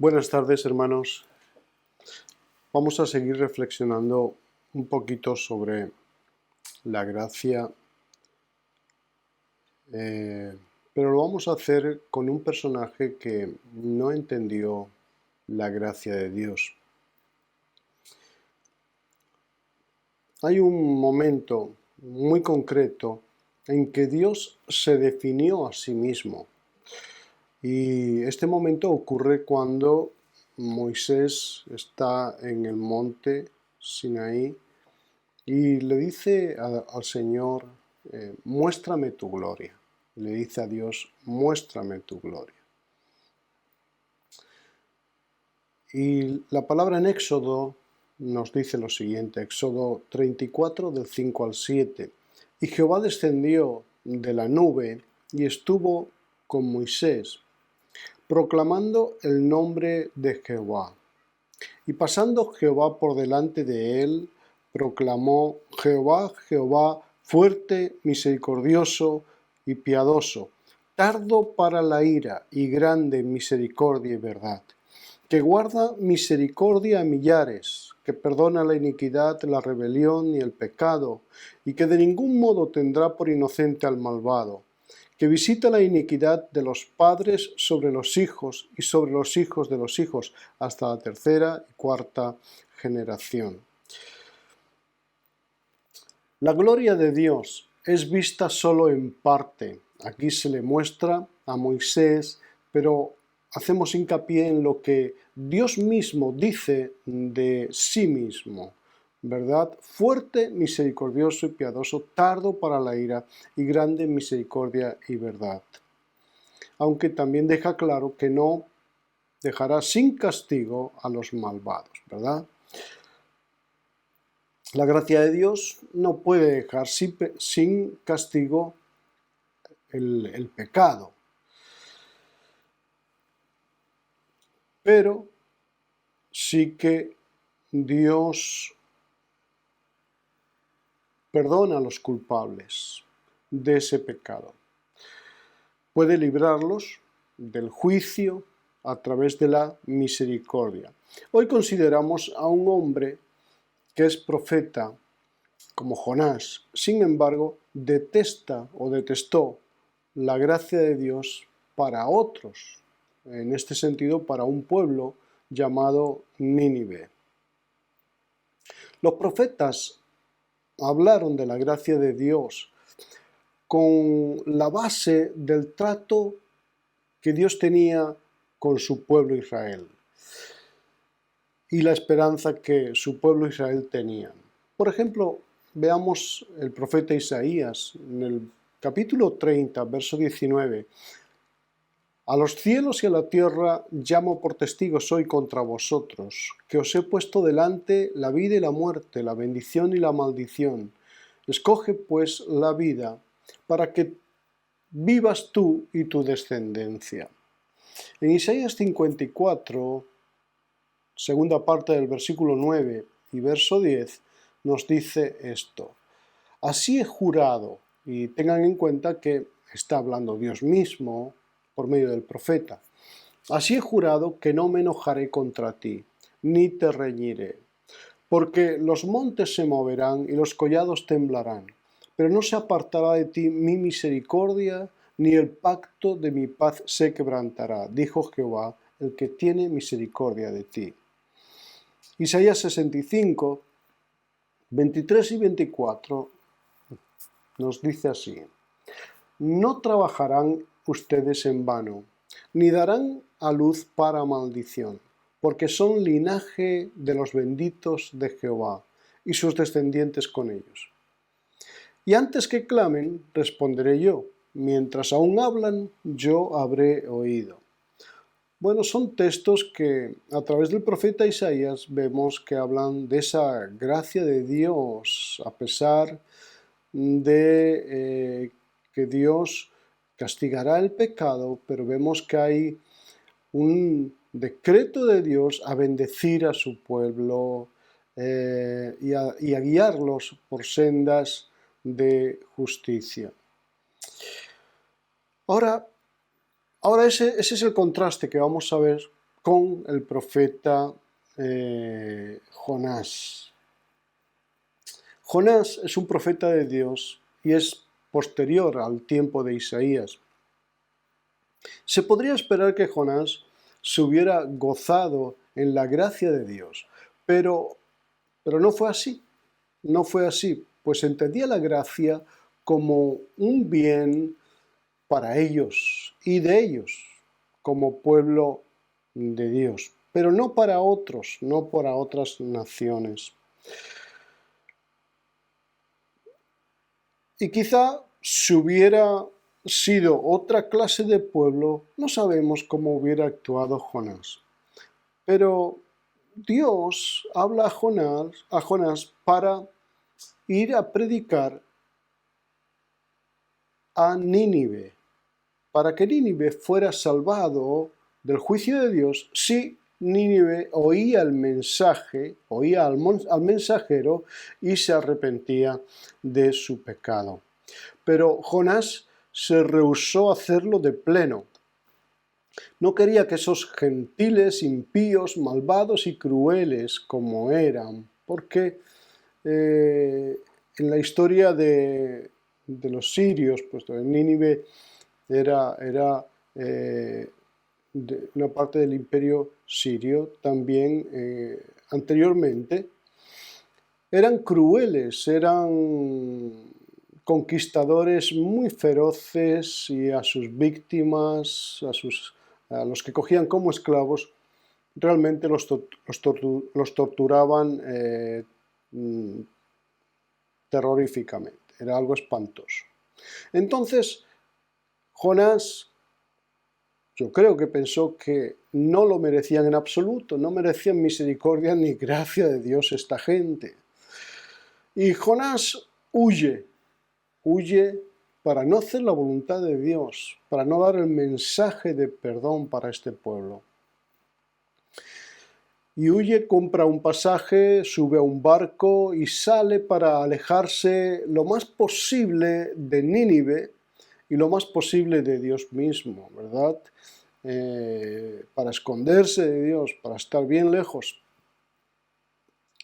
Buenas tardes, hermanos. Vamos a seguir reflexionando un poquito sobre la gracia, pero lo vamos a hacer con un personaje que no entendió la gracia de Dios. Hay un momento muy concreto en que Dios se definió a sí mismo. Y este momento ocurre cuando Moisés está en el monte Sinaí y le dice al Señor, muéstrame tu gloria. Le dice a Dios, muéstrame tu gloria. Y la palabra en Éxodo nos dice lo siguiente, Éxodo 34 del 5 al 7. Y Jehová descendió de la nube y estuvo con Moisés, proclamando el nombre de Jehová. Y pasando Jehová por delante de él, proclamó: Jehová, Jehová, fuerte, misericordioso y piadoso, tardo para la ira y grande en misericordia y verdad, que guarda misericordia a millares, que perdona la iniquidad, la rebelión y el pecado, y que de ningún modo tendrá por inocente al malvado, que visita la iniquidad de los padres sobre los hijos y sobre los hijos de los hijos, hasta la tercera y cuarta generación. La gloria de Dios es vista solo en parte. Aquí se le muestra a Moisés, pero hacemos hincapié en lo que Dios mismo dice de sí mismo, ¿verdad? Fuerte, misericordioso y piadoso, tardo para la ira y grande en misericordia y verdad. Aunque también deja claro que no dejará sin castigo a los malvados, ¿verdad? La gracia de Dios no puede dejar sin castigo el pecado. Pero sí que Dios perdona a los culpables de ese pecado. Puede librarlos del juicio a través de la misericordia. Hoy consideramos a un hombre que es profeta como Jonás. Sin embargo, detestó la gracia de Dios para otros, en este sentido para un pueblo llamado Nínive. Los profetas hablaron de la gracia de Dios con la base del trato que Dios tenía con su pueblo Israel y la esperanza que su pueblo Israel tenía. Por ejemplo, veamos el profeta Isaías en el capítulo 30, verso 19. A los cielos y a la tierra llamo por testigos hoy contra vosotros, que os he puesto delante la vida y la muerte, la bendición y la maldición. Escoge pues la vida, para que vivas tú y tu descendencia. En Isaías 54, segunda parte del versículo 9 y verso 10, nos dice esto. Así he jurado, y tengan en cuenta que está hablando Dios mismo por medio del profeta. Así he jurado que no me enojaré contra ti, ni te reñiré, porque los montes se moverán y los collados temblarán, pero no se apartará de ti mi misericordia, ni el pacto de mi paz se quebrantará, dijo Jehová, el que tiene misericordia de ti. Isaías 65, 23 y 24 nos dice así: no trabajarán ustedes en vano, ni darán a luz para maldición, porque son linaje de los benditos de Jehová, y sus descendientes con ellos. Y antes que clamen, responderé yo, mientras aún hablan, yo habré oído. Bueno, son textos que a través del profeta Isaías vemos que hablan de esa gracia de Dios, a pesar de que Dios castigará el pecado, pero vemos que hay un decreto de Dios a bendecir a su pueblo y a guiarlos por sendas de justicia. Ahora ese es el contraste que vamos a ver con el profeta Jonás. Jonás es un profeta de Dios y es posterior al tiempo de Isaías. Se podría esperar que Jonás se hubiera gozado en la gracia de Dios, pero no fue así. No fue así, pues entendía la gracia como un bien para ellos y de ellos, como pueblo de Dios, pero no para otros, no para otras naciones. Y quizá si hubiera sido otra clase de pueblo, no sabemos cómo hubiera actuado Jonás. Pero Dios habla a Jonás para ir a predicar a Nínive, para que Nínive fuera salvado del juicio de Dios si Nínive oía el mensaje, oía al mensajero y se arrepentía de su pecado. Pero Jonás se rehusó a hacerlo de pleno. No quería que esos gentiles impíos, malvados y crueles como eran, porque en la historia de los sirios, pues Nínive era una parte del imperio sirio también anteriormente, eran crueles, eran conquistadores muy feroces y a sus víctimas, a los que cogían como esclavos, realmente los torturaban terroríficamente. Era algo espantoso. Entonces, Jonás, yo creo que pensó que no lo merecían en absoluto, no merecían misericordia ni gracia de Dios esta gente. Y Jonás huye para no hacer la voluntad de Dios, para no dar el mensaje de perdón para este pueblo. Y huye, compra un pasaje, sube a un barco y sale para alejarse lo más posible de Nínive y lo más posible de Dios mismo, ¿verdad? Para esconderse de Dios, para estar bien lejos.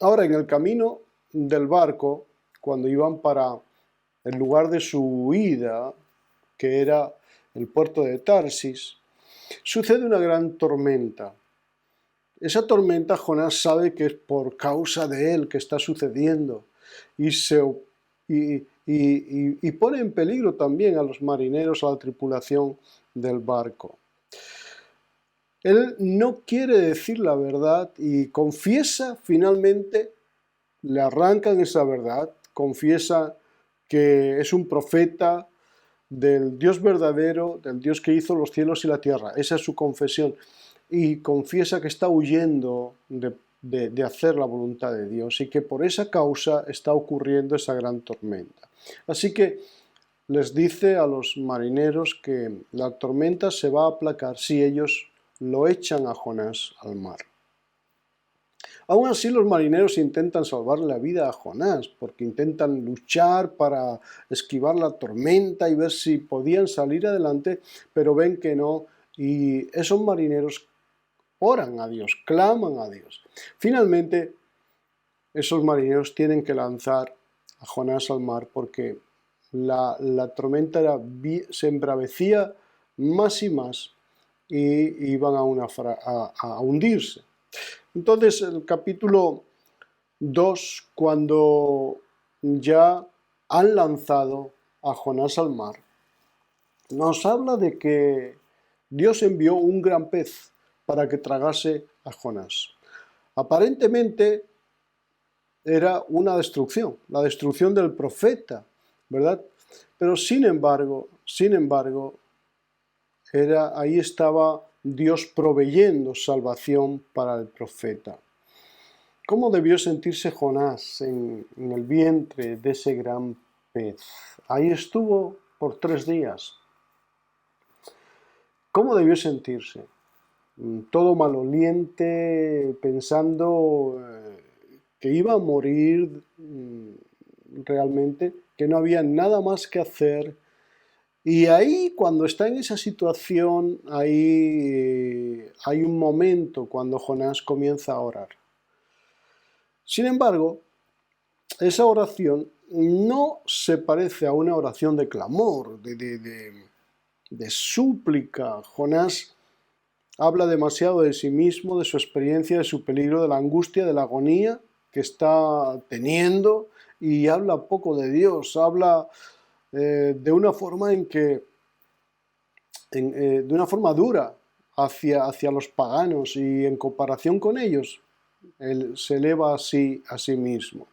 Ahora, en el camino del barco, cuando iban para el lugar de su huida, que era el puerto de Tarsis, sucede una gran tormenta. Esa tormenta Jonás sabe que es por causa de él que está sucediendo y pone en peligro también a los marineros, a la tripulación del barco. Él no quiere decir la verdad y confiesa finalmente, le arrancan esa verdad, confiesa que es un profeta del Dios verdadero, del Dios que hizo los cielos y la tierra. Esa es su confesión. Y confiesa que está huyendo de hacer la voluntad de Dios y que por esa causa está ocurriendo esa gran tormenta. Así que les dice a los marineros que la tormenta se va a aplacar si ellos lo echan a Jonás al mar. Aún así los marineros intentan salvar la vida a Jonás, porque intentan luchar para esquivar la tormenta y ver si podían salir adelante, pero ven que no, y esos marineros oran a Dios, claman a Dios. Finalmente, esos marineros tienen que lanzar a Jonás al mar porque la tormenta se embravecía más y más y iban a hundirse. Entonces, el capítulo 2, cuando ya han lanzado a Jonás al mar, nos habla de que Dios envió un gran pez para que tragase a Jonás. Aparentemente era una destrucción, la destrucción del profeta, ¿verdad? Pero sin embargo, ahí estaba Dios proveyendo salvación para el profeta. ¿Cómo debió sentirse Jonás en el vientre de ese gran pez? Ahí estuvo por 3 días. ¿Cómo debió sentirse? Todo maloliente, pensando que iba a morir realmente, que no había nada más que hacer Y ahí, cuando está en esa situación, ahí hay un momento cuando Jonás comienza a orar. Sin embargo, esa oración no se parece a una oración de clamor, de súplica. Jonás habla demasiado de sí mismo, de su experiencia, de su peligro, de la angustia, de la agonía que está teniendo, y habla poco de Dios. Habla de una forma de una forma dura hacia los paganos, y en comparación con ellos, él se eleva así a sí mismo.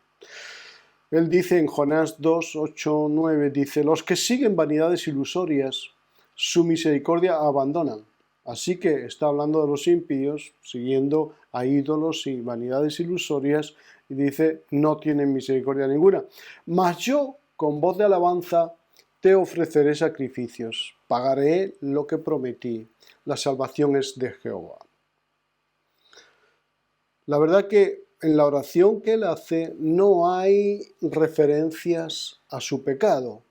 Él dice en Jonás 2, 8, 9, dice: los que siguen vanidades ilusorias, su misericordia abandonan. Así que está hablando de los impíos, siguiendo a ídolos y vanidades ilusorias, y dice: no tienen misericordia ninguna. Mas yo, con voz de alabanza, te ofreceré sacrificios, pagaré lo que prometí. La salvación es de Jehová. La verdad que en la oración que él hace no hay referencias a su pecado,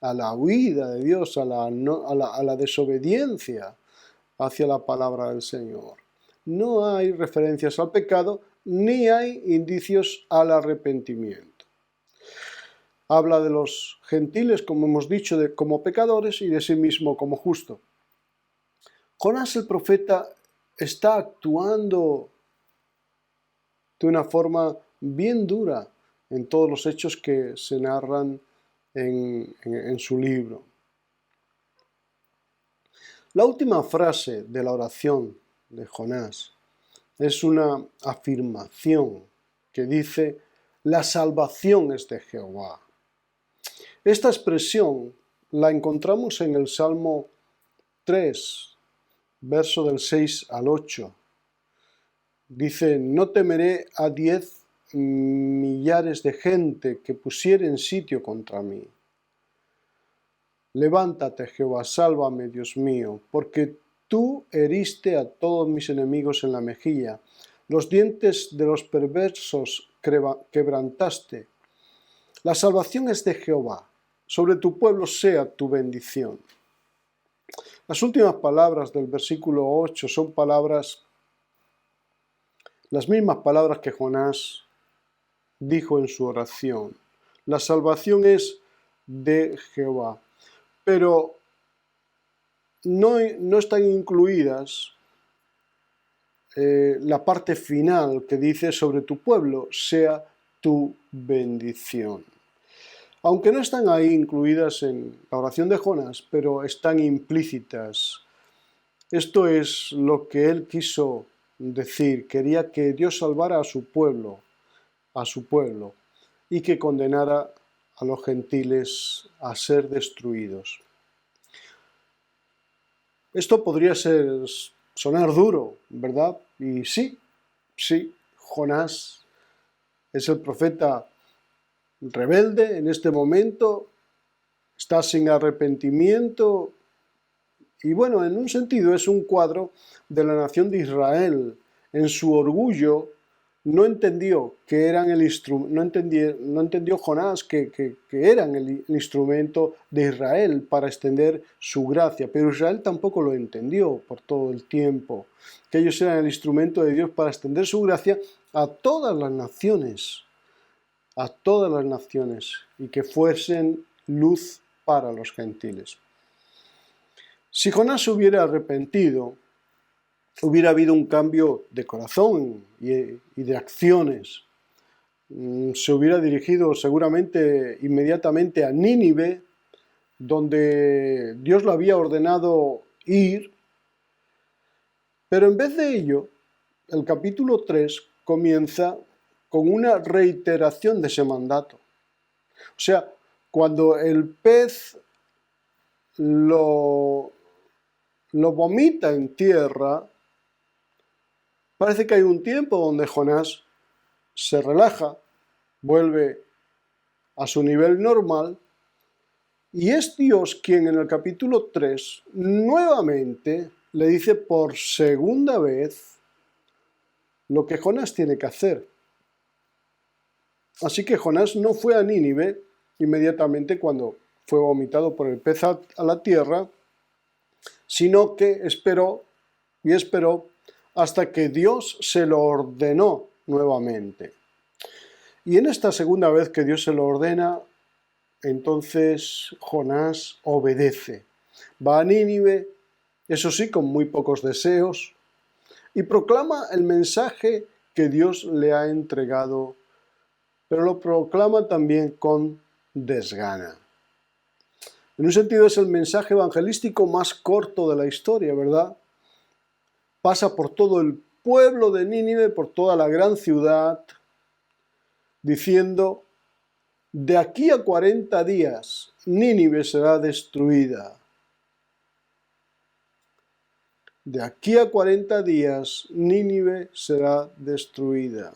a la huida de Dios, a la desobediencia hacia la palabra del Señor. No hay referencias al pecado, ni hay indicios al arrepentimiento. Habla de los gentiles, como hemos dicho, como pecadores, y de sí mismo como justo. Jonás el profeta está actuando de una forma bien dura en todos los hechos que se narran en su libro. La última frase de la oración de Jonás es una afirmación que dice: la salvación es de Jehová. Esta expresión la encontramos en el Salmo 3, verso del 6 al 8. Dice: no temeré a 10 millares de gente que pusieren sitio contra mí. Levántate, Jehová, sálvame, Dios mío, porque tú heriste a todos mis enemigos en la mejilla. Los dientes de los perversos quebrantaste. La salvación es de Jehová. Sobre tu pueblo sea tu bendición. Las últimas palabras del versículo 8 son las mismas palabras que Jonás dijo en su oración. La salvación es de Jehová. Pero no están incluidas la parte final que dice: sobre tu pueblo sea tu bendición. Aunque no están ahí incluidas en la oración de Jonás, pero están implícitas. Esto es lo que él quiso decir. Quería que Dios salvara a su pueblo, y que condenara a los gentiles a ser destruidos. Esto podría sonar duro, ¿verdad? Y sí, Jonás es el profeta rebelde en este momento, está sin arrepentimiento, y bueno, en un sentido es un cuadro de la nación de Israel. En su orgullo no entendió que eran no entendió Jonás que eran el instrumento de Israel para extender su gracia, pero Israel tampoco lo entendió por todo el tiempo, que ellos eran el instrumento de Dios para extender su gracia a todas las naciones, y que fuesen luz para los gentiles. Si Jonás se hubiera arrepentido, hubiera habido un cambio de corazón y de acciones. Se hubiera dirigido seguramente inmediatamente a Nínive, donde Dios lo había ordenado ir, pero en vez de ello, el capítulo 3 comienza con una reiteración de ese mandato. O sea, cuando el pez lo vomita en tierra, parece que hay un tiempo donde Jonás se relaja, vuelve a su nivel normal, y es Dios quien en el capítulo 3 nuevamente le dice por segunda vez lo que Jonás tiene que hacer. Así que Jonás no fue a Nínive inmediatamente cuando fue vomitado por el pez a la tierra, sino que esperó y esperó hasta que Dios se lo ordenó nuevamente. Y en esta segunda vez que Dios se lo ordena, entonces Jonás obedece. Va a Nínive, eso sí, con muy pocos deseos, y proclama el mensaje que Dios le ha entregado, pero lo proclama también con desgana. En un sentido es el mensaje evangelístico más corto de la historia, ¿verdad? Pasa por todo el pueblo de Nínive, por toda la gran ciudad, diciendo: de aquí a 40 días Nínive será destruida. De aquí a 40 días Nínive será destruida.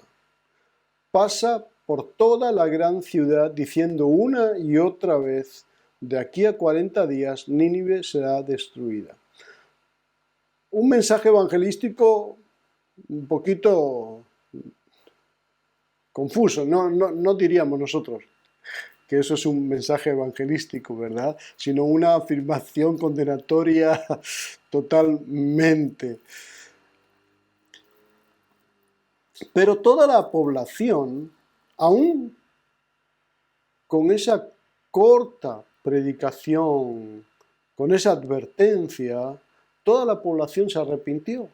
Pasa por toda la gran ciudad diciendo una y otra vez: de aquí a 40 días Nínive será destruida. Un mensaje evangelístico un poquito confuso, no diríamos nosotros que eso es un mensaje evangelístico, ¿verdad? Sino una afirmación condenatoria totalmente. Pero toda la población, aún con esa corta predicación, con esa advertencia, toda la población se arrepintió.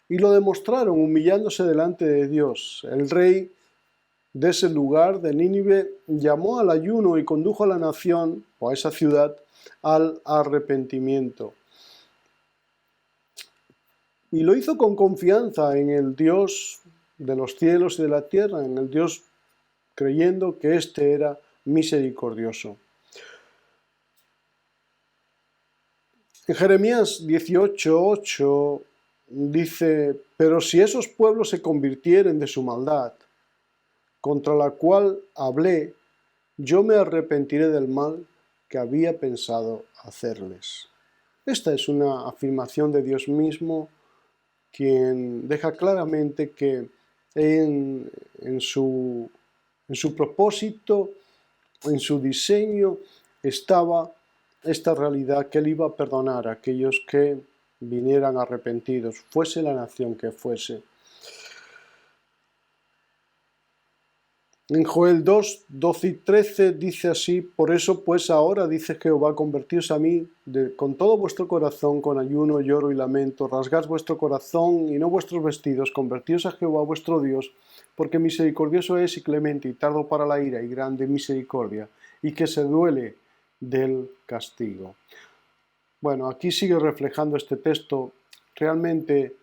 Y lo demostraron humillándose delante de Dios. El rey de ese lugar, de Nínive, llamó al ayuno y condujo a la nación, o a esa ciudad, al arrepentimiento. Y lo hizo con confianza en el Dios de los cielos y de la tierra, en el Dios creyendo que éste era misericordioso. En Jeremías 18:8 dice: pero si esos pueblos se convirtieren de su maldad, contra la cual hablé, yo me arrepentiré del mal que había pensado hacerles. Esta es una afirmación de Dios mismo, quien deja claramente que en su propósito, en su diseño, estaba esta realidad, que Él iba a perdonar a aquellos que vinieran arrepentidos, fuese la nación que fuese. En Joel 2, 12 y 13 dice así: por eso pues ahora, dice Jehová, convertíos a mí con todo vuestro corazón, con ayuno, lloro y lamento, rasgad vuestro corazón y no vuestros vestidos, convertíos a Jehová vuestro Dios, porque misericordioso es y clemente y tardo para la ira y grande misericordia, y que se duele del castigo. Bueno, aquí sigue reflejando este texto realmente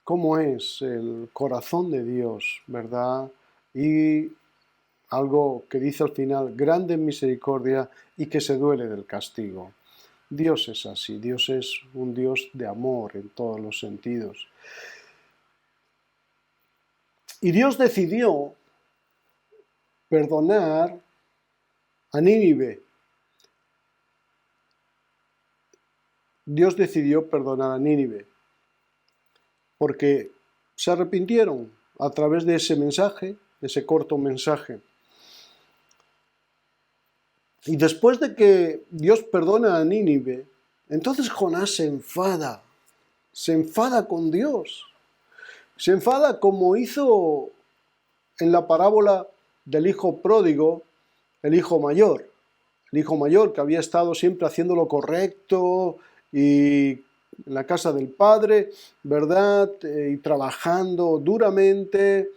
cómo es el corazón de Dios, ¿verdad? Y algo que dice al final: grande en misericordia y que se duele del castigo. Dios es así, Dios es un Dios de amor en todos los sentidos. Y Dios decidió perdonar a Nínive. Dios decidió perdonar a Nínive porque se arrepintieron a través de ese mensaje, ese corto mensaje. Y después de que Dios perdona a Nínive, entonces Jonás se enfada con Dios. Se enfada como hizo en la parábola del hijo pródigo, el hijo mayor. El hijo mayor que había estado siempre haciendo lo correcto y en la casa del padre, ¿verdad? Y trabajando duramente.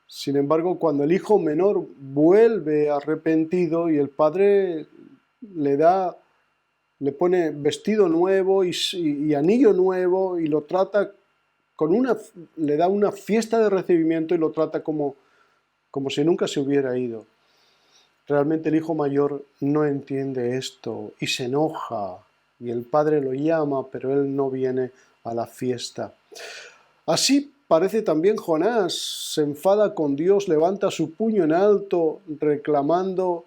Sin embargo, cuando el hijo menor vuelve arrepentido y el padre le pone vestido nuevo y anillo nuevo y lo trata le da una fiesta de recibimiento y lo trata como si nunca se hubiera ido. Realmente el hijo mayor no entiende esto y se enoja, y el padre lo llama, pero él no viene a la fiesta. Así parece también Jonás: se enfada con Dios, levanta su puño en alto reclamando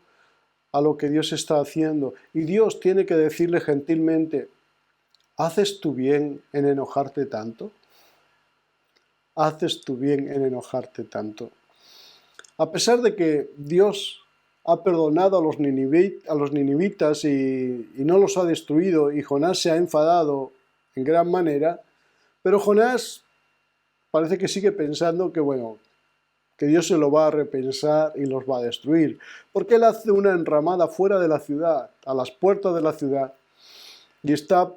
a lo que Dios está haciendo, y Dios tiene que decirle gentilmente: ¿haces tú bien en enojarte tanto? ¿Haces tú bien en enojarte tanto? A pesar de que Dios ha perdonado a los ninivitas y no los ha destruido, y Jonás se ha enfadado en gran manera, pero Jonás parece que sigue pensando que, bueno, que Dios se lo va a repensar y los va a destruir, porque él hace una enramada fuera de la ciudad, a las puertas de la ciudad, y está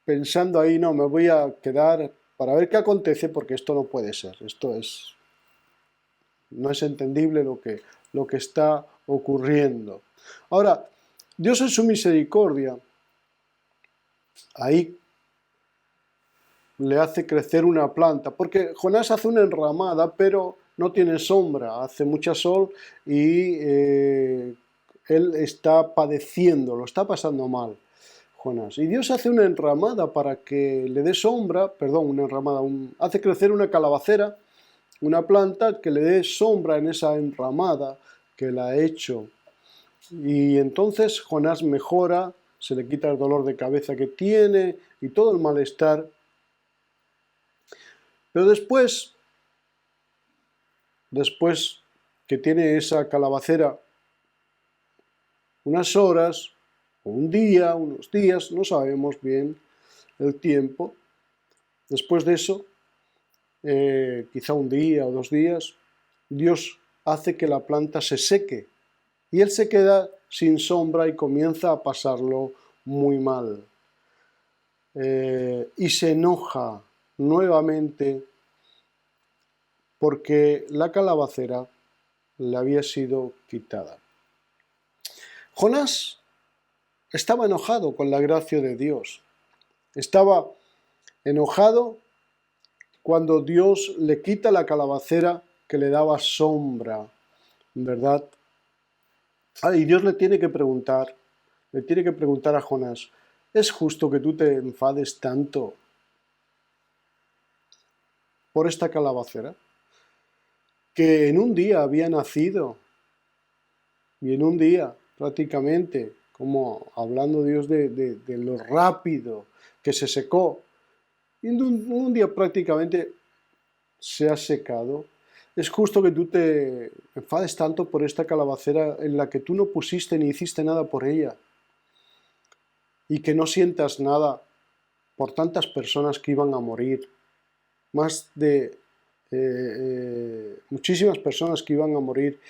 pensando ahí, no, me voy a quedar para ver qué acontece, porque esto no puede ser, no es entendible lo que está ocurriendo. Ahora, Dios en su misericordia, ahí le hace crecer una planta, porque Jonás hace una enramada, pero no tiene sombra, hace mucha sol y él está padeciendo, lo está pasando mal, Jonás. Y Dios hace una enramada para que le dé sombra, perdón, una enramada, hace crecer una calabacera, una planta que le dé sombra en esa enramada que la ha hecho. Y entonces Jonás mejora, se le quita el dolor de cabeza que tiene y todo el malestar. Pero después que tiene esa calabacera unas horas, o un día, unos días, no sabemos bien el tiempo, después de eso, quizá un día o 2 días, Dios hace que la planta se seque y él se queda sin sombra y comienza a pasarlo muy mal. Y se enoja nuevamente porque la calabacera le había sido quitada. Jonás estaba enojado con la gracia de Dios. Estaba enojado cuando Dios le quita la calabacera que le daba sombra, ¿verdad? Y Dios le tiene que preguntar a Jonás, ¿es justo que tú te enfades tanto por esta calabacera? Que en un día había nacido, y en un día prácticamente, como hablando Dios de lo rápido que se secó, y en un día prácticamente se ha secado. Es justo que tú te enfades tanto por esta calabacera en la que tú no pusiste ni hiciste nada por ella, y que no sientas nada por tantas personas que iban a morir, más de muchísimas personas que iban a morir.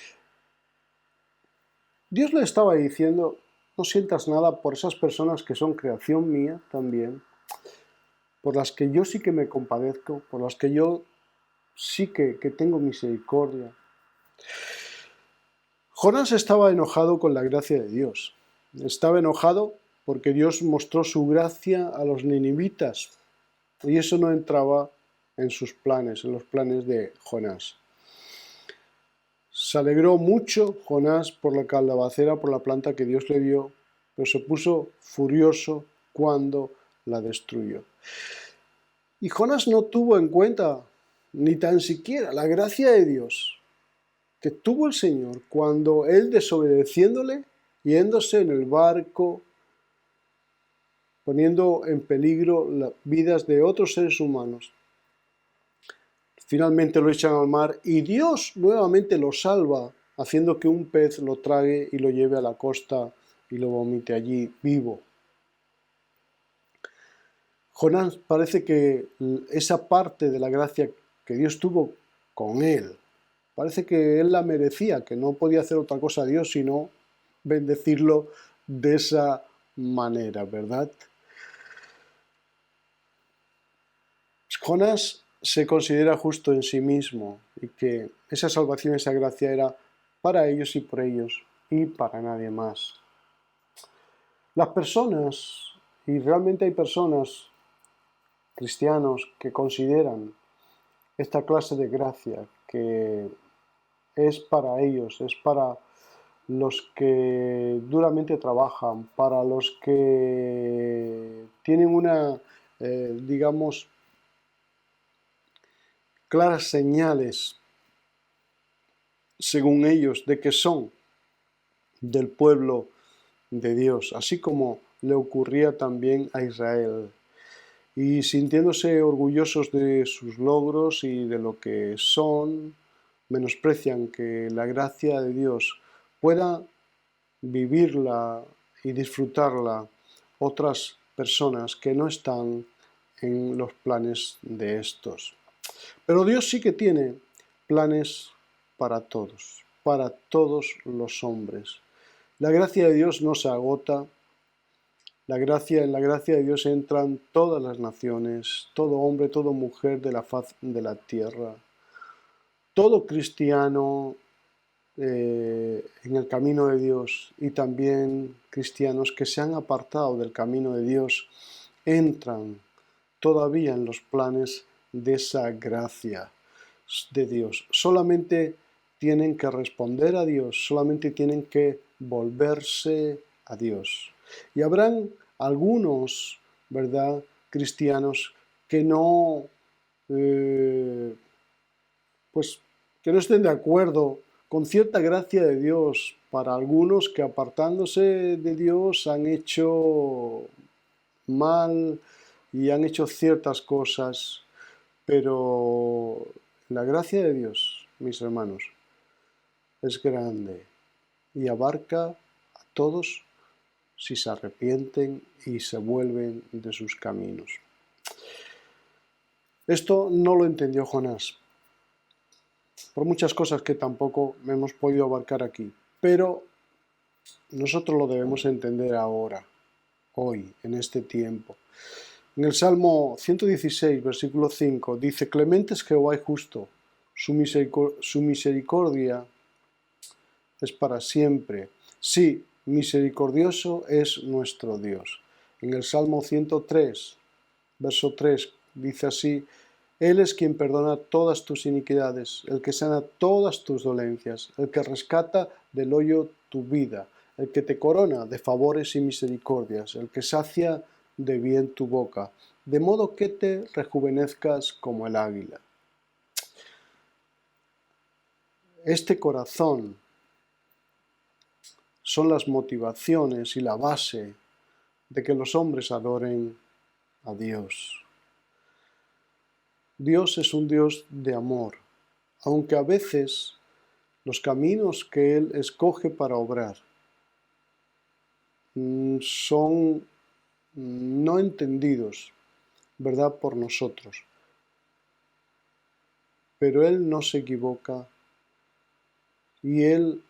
Dios le estaba diciendo, no sientas nada por esas personas que son creación mía también, por las que yo sí que me compadezco, por las que yo sí que tengo misericordia. Jonás estaba enojado con la gracia de Dios. Estaba enojado porque Dios mostró su gracia a los ninivitas y eso no entraba en sus planes, en los planes de Jonás. Se alegró mucho Jonás por la calabacera, por la planta que Dios le dio, pero se puso furioso cuando la destruyó. Y Jonás no tuvo en cuenta ni tan siquiera la gracia de Dios que tuvo el Señor cuando él, desobedeciéndole, yéndose en el barco, poniendo en peligro las vidas de otros seres humanos, finalmente lo echan al mar y Dios nuevamente lo salva, haciendo que un pez lo trague y lo lleve a la costa y lo vomite allí vivo. Jonás parece que esa parte de la gracia que Dios tuvo con él, parece que él la merecía, que no podía hacer otra cosa a Dios sino bendecirlo de esa manera, ¿verdad? Jonás se considera justo en sí mismo y que esa salvación, esa gracia era para ellos y por ellos y para nadie más. Las personas, y realmente hay personas, cristianos, que consideran esta clase de gracia que es para ellos, es para los que duramente trabajan, para los que tienen una, digamos, claras señales, según ellos, de que son del pueblo de Dios, así como le ocurría también a Israel. Y sintiéndose orgullosos de sus logros y de lo que son, menosprecian que la gracia de Dios pueda vivirla y disfrutarla otras personas que no están en los planes de estos. Pero Dios sí que tiene planes para todos los hombres. La gracia de Dios no se agota. En la gracia de Dios entran todas las naciones, todo hombre, toda mujer de la faz de la tierra, todo cristiano en el camino de Dios, y también cristianos que se han apartado del camino de Dios entran todavía en los planes de esa gracia de Dios. Solamente tienen que responder a Dios, solamente tienen que volverse a Dios. Y habrán algunos, ¿verdad?, cristianos que no, pues, que no estén de acuerdo con cierta gracia de Dios. Para algunos que apartándose de Dios han hecho mal y han hecho ciertas cosas, pero la gracia de Dios, mis hermanos, es grande y abarca a todos si se arrepienten y se vuelven de sus caminos. Esto no lo entendió Jonás, por muchas cosas que tampoco hemos podido abarcar aquí, pero nosotros lo debemos entender ahora, hoy, en este tiempo. En el Salmo 116, versículo 5, dice: Clemente es Jehová y justo, su misericordia es para siempre. Sí, misericordioso es nuestro Dios. En el Salmo 103, verso 3, dice así: Él es quien perdona todas tus iniquidades, el que sana todas tus dolencias, el que rescata del hoyo tu vida, el que te corona de favores y misericordias, el que sacia de bien tu boca, de modo que te rejuvenezcas como el águila. Este corazón son las motivaciones y la base de que los hombres adoren a Dios. Dios es un Dios de amor, aunque a veces los caminos que Él escoge para obrar son no entendidos, ¿verdad?, por nosotros. Pero Él no se equivoca y Él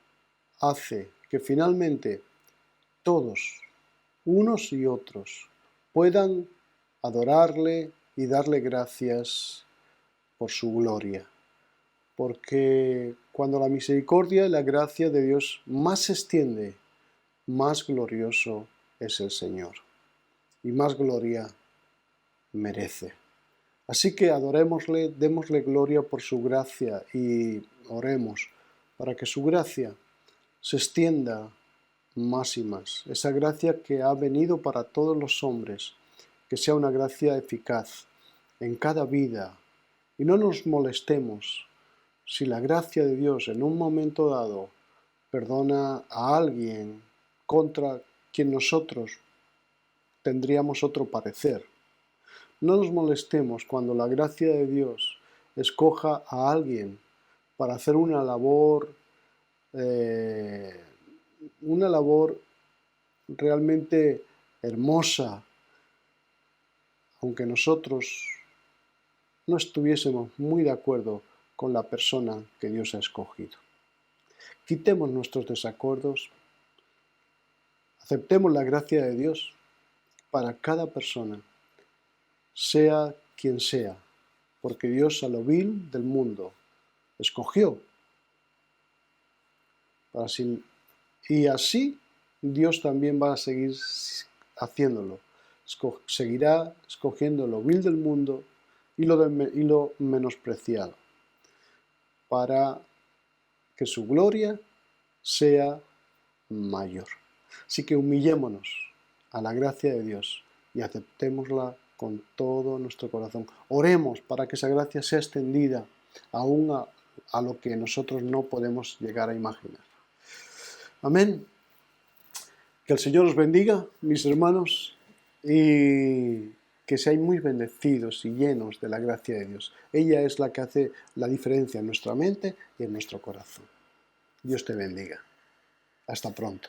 hace que finalmente todos, unos y otros, puedan adorarle y darle gracias por su gloria. Porque cuando la misericordia y la gracia de Dios más se extiende, más glorioso es el Señor y más gloria merece. Así que adorémosle, démosle gloria por su gracia y oremos para que su gracia se extienda más y más. Esa gracia que ha venido para todos los hombres, que sea una gracia eficaz en cada vida. Y no nos molestemos si la gracia de Dios en un momento dado perdona a alguien contra quien nosotros tendríamos otro parecer. No nos molestemos cuando la gracia de Dios escoja a alguien para hacer una labor realmente hermosa, aunque nosotros no estuviésemos muy de acuerdo con la persona que Dios ha escogido. Quitemos nuestros desacuerdos, aceptemos la gracia de Dios para cada persona, sea quien sea, porque Dios a lo vil del mundo escogió. Y así Dios también va a seguir haciéndolo. Seguirá escogiendo lo vil del mundo y lo menospreciado, para que su gloria sea mayor. Así que humillémonos a la gracia de Dios y aceptémosla con todo nuestro corazón. Oremos para que esa gracia sea extendida aún a lo que nosotros no podemos llegar a imaginar. Amén. Que el Señor os bendiga, mis hermanos, y que seáis muy bendecidos y llenos de la gracia de Dios. Ella es la que hace la diferencia en nuestra mente y en nuestro corazón. Dios te bendiga. Hasta pronto.